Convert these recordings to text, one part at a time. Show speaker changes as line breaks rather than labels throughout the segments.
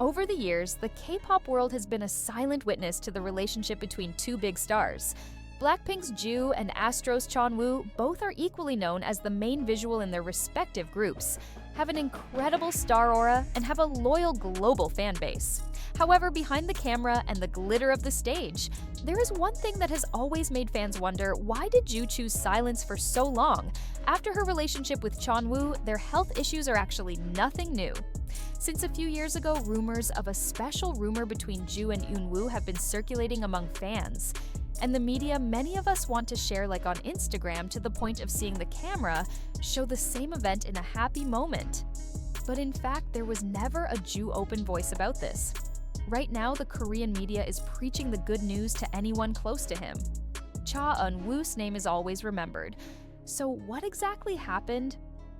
Over the years, the K-pop world has been a silent witness to the relationship between two big stars. Blackpink's Jung and Astro's Eun-woo both are equally known as the main visual in their respective groups, have an incredible star aura, and have a loyal global fan base. However, behind the camera and the glitter of the stage, there is one thing that has always made fans wonder: why did Jung choose silence for so long? After her relationship with Eun-woo, their health issues are actually nothing new. Since a few years ago, rumors of a special rumor between Jung and Eun-woo have been circulating among fans. And the media many of us want to share, like on Instagram, to the point of seeing the camera show the same event in a happy moment. But in fact, there was never a Jung open voice about this. Right now, the Korean media is preaching the good news to anyone close to him. Cha Eun-woo's name is always remembered. So what exactly happened?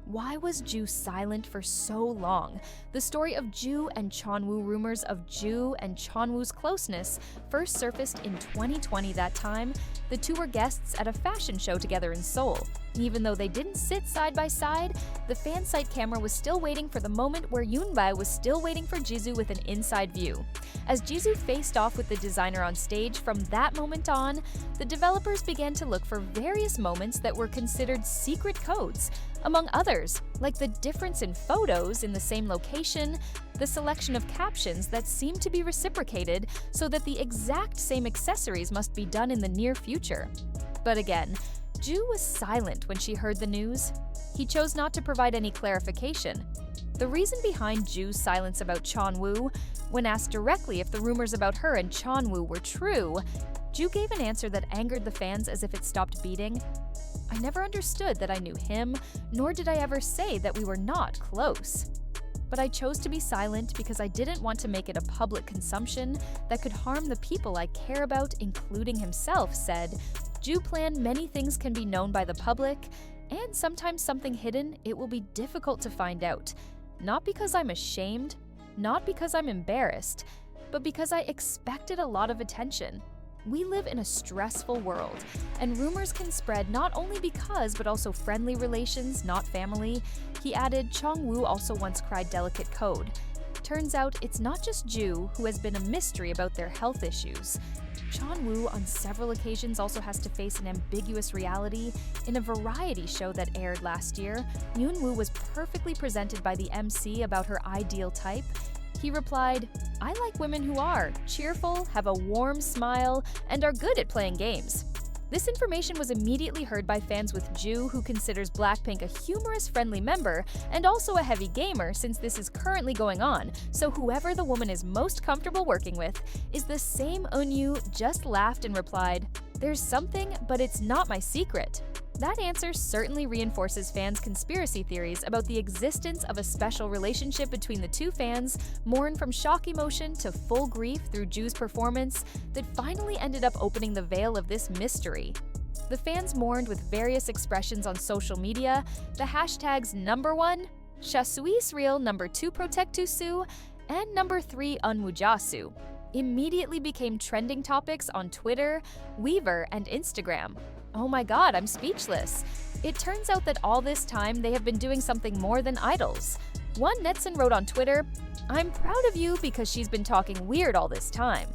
Why was Jung silent for so long? The story of Jung and Eun-woo, rumors of Jung and Eun-woo's closeness, first surfaced in 2020. That time, the two were guests at a fashion show together in Seoul. Even though they didn't sit side by side, the fan site camera was still waiting for the moment where Eun-woo was still waiting for Jisoo with an inside view. As Jisoo faced off with the designer on stage, from that moment on, the developers began to look for various moments that were considered secret codes, among others, like the difference in photos in the same location, the selection of captions that seem to be reciprocated so that the exact same accessories must be done in the near future. But again, Jung was silent when she heard the news. He chose not to provide any clarification. The reason behind Jung's silence about Eun-woo, when asked directly if the rumors about her and Eun-woo were true, Jung gave an answer that angered the fans as if it stopped beating. "I never understood that I knew him, nor did I ever say that we were not close. But I chose to be silent because I didn't want to make it a public consumption that could harm the people I care about, including himself," said. Jung planned many things can be known by the public, and sometimes something hidden, it will be difficult to find out. Not because I'm ashamed, not because I'm embarrassed, but because I expected a lot of attention. We live in a stressful world, and rumors can spread not only because but also friendly relations, not family. He added, Eun-woo also once cried delicate code. Turns out it's not just Jung who has been a mystery about their health issues. Eun-woo on several occasions also has to face an ambiguous reality. In a variety show that aired last year, Eun-woo was perfectly presented by the MC about her ideal type. He replied, "I like women who are cheerful, have a warm smile, and are good at playing games." This information was immediately heard by fans with Jung, who considers Blackpink a humorous, friendly member, and also a heavy gamer since this is currently going on, so whoever the woman is most comfortable working with is the same Eun-woo just laughed and replied, "There's something, but it's not my secret." That answer certainly reinforces fans' conspiracy theories about the existence of a special relationship between the two fans, mourn from shock emotion to full grief through Jung's performance, that finally ended up opening the veil of this mystery. The fans mourned with various expressions on social media. The hashtags #1, Shasui's real, #2 Protectusu, and #3 Unwujasu immediately became trending topics on Twitter, weverse, and Instagram. Oh my god, I'm speechless. It turns out that all this time they have been doing something more than idols. One netizen wrote on Twitter, "I'm proud of you because she's been talking weird all this time."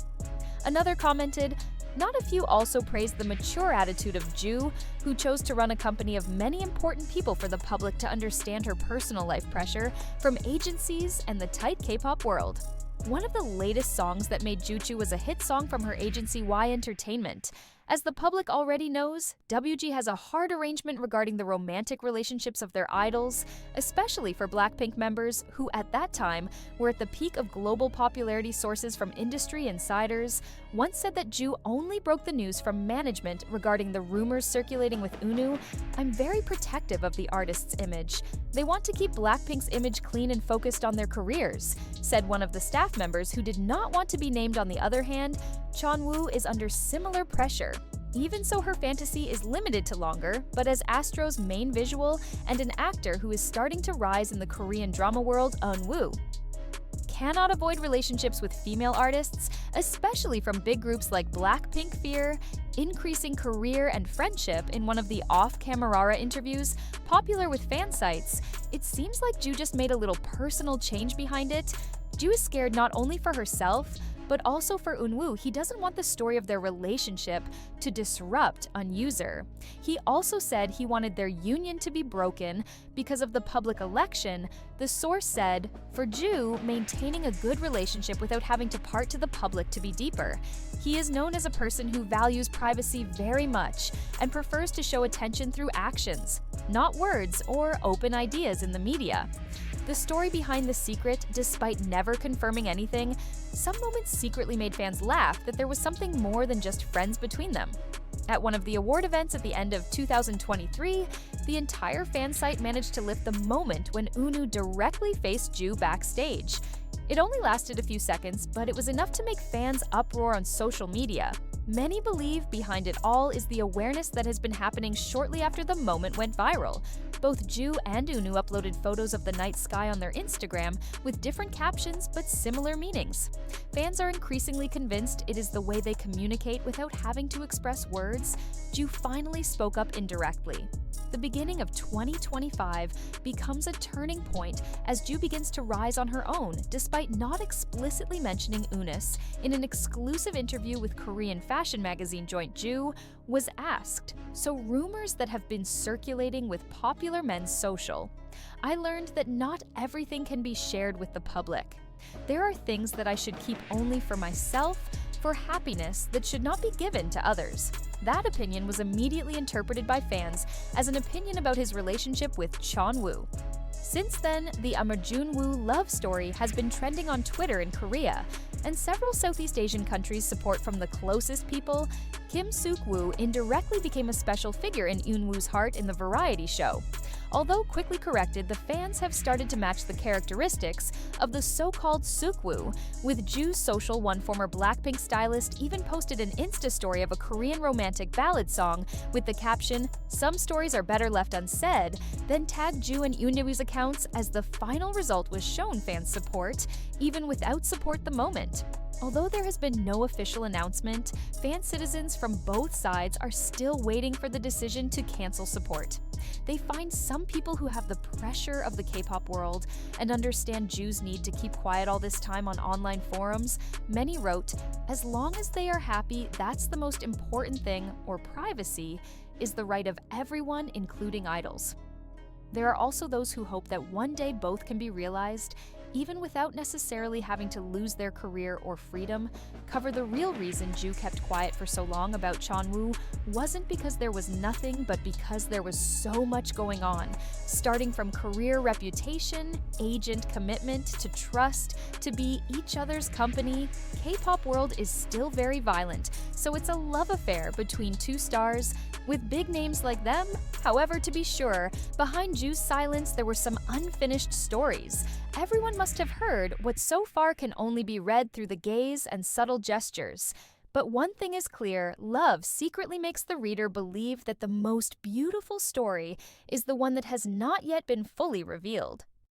Another commented, "Not a few" also praised the mature attitude of Jung, who chose to run a company of many important people for the public to understand her personal life pressure from agencies and the tight K-pop world. One of the latest songs that made Jung was a hit song from her agency Y Entertainment. As the public already knows, WG has a hard arrangement regarding the romantic relationships of their idols, especially for Blackpink members who at that time were at the peak of global popularity. Sources from industry insiders once said that Jung only broke the news from management regarding the rumors circulating with Eun-woo. "I'm very protective of the artist's image. They want to keep Blackpink's image clean and focused on their careers," said one of the staff members who did not want to be named. On the other hand, Eun-woo is under similar pressure. Even so, her fantasy is limited to longer, but as Astro's main visual and an actor who is starting to rise in the Korean drama world, Eun-woo cannot avoid relationships with female artists, especially from big groups like Blackpink. Fear increasing career and friendship. In one of the off-camera interviews popular with fan sites, it seems like Jung just made a little personal change behind it. Ju is scared not only for herself, but also for Eun-woo. He doesn't want the story of their relationship to disrupt on User. He also said he wanted their union to be broken because of the public election. The source said, for Ju, maintaining a good relationship without having to part to the public to be deeper. He is known as a person who values privacy very much and prefers to show attention through actions, not words or open ideas in the media. The story behind the secret, despite never confirming anything, some moments secretly made fans laugh that there was something more than just friends between them. At one of the award events at the end of 2023, the entire fan site managed to lift the moment when Eun-woo directly faced Ju backstage. It only lasted a few seconds, but it was enough to make fans uproar on social media. Many believe behind it all is the awareness that has been happening shortly after the moment went viral. Both Ju and Eun-woo uploaded photos of the night sky on their Instagram with different captions but similar meanings. Fans are increasingly convinced it is the way they communicate without having to express words. Ju finally spoke up indirectly. The beginning of 2025 becomes a turning point as Ju begins to rise on her own, despite not explicitly mentioning Eunice. In an exclusive interview with Korean fashion magazine Joint Ju, was asked, "So rumors that have been circulating with popular men's social. I learned that not everything can be shared with the public. There are things that I should keep only for myself, for happiness that should not be given to others." That opinion was immediately interpreted by fans as an opinion about his relationship with Cheon-woo. Since then, the Jun-woo love story has been trending on Twitter in Korea, and several Southeast Asian countries' support from the closest people. Kim Suk-woo indirectly became a special figure in Eun-woo's heart in the variety show. Although quickly corrected, the fans have started to match the characteristics of the so-called Suk-woo. With Ju's social, one former Blackpink stylist even posted an Insta story of a Korean romantic ballad song with the caption, "Some stories are better left unsaid," then tagged Ju and Eun-woo's accounts as the final result was shown fans support, even without support the moment. Although there has been no official announcement, fan citizens from both sides are still waiting for the decision to cancel support. They find some people who have the pressure of the K-pop world and understand Ju's need to keep quiet all this time on online forums. Many wrote, "As long as they are happy, that's the most important thing, or privacy, is the right of everyone, including idols." There are also those who hope that one day both can be realized, even without necessarily having to lose their career or freedom. Cover the real reason Ju kept quiet for so long about Cheon-woo wasn't because there was nothing, but because there was so much going on. Starting from career reputation, agent commitment, to trust, to be each other's company, K-pop world is still very violent, so it's a love affair between two stars with big names like them. However, to be sure, behind Ju's silence there were some unfinished stories. Everyone must have heard what so far can only be read through the gaze and subtle gestures. But one thing is clear, love secretly makes the reader believe that the most beautiful story is the one that has not yet been fully revealed.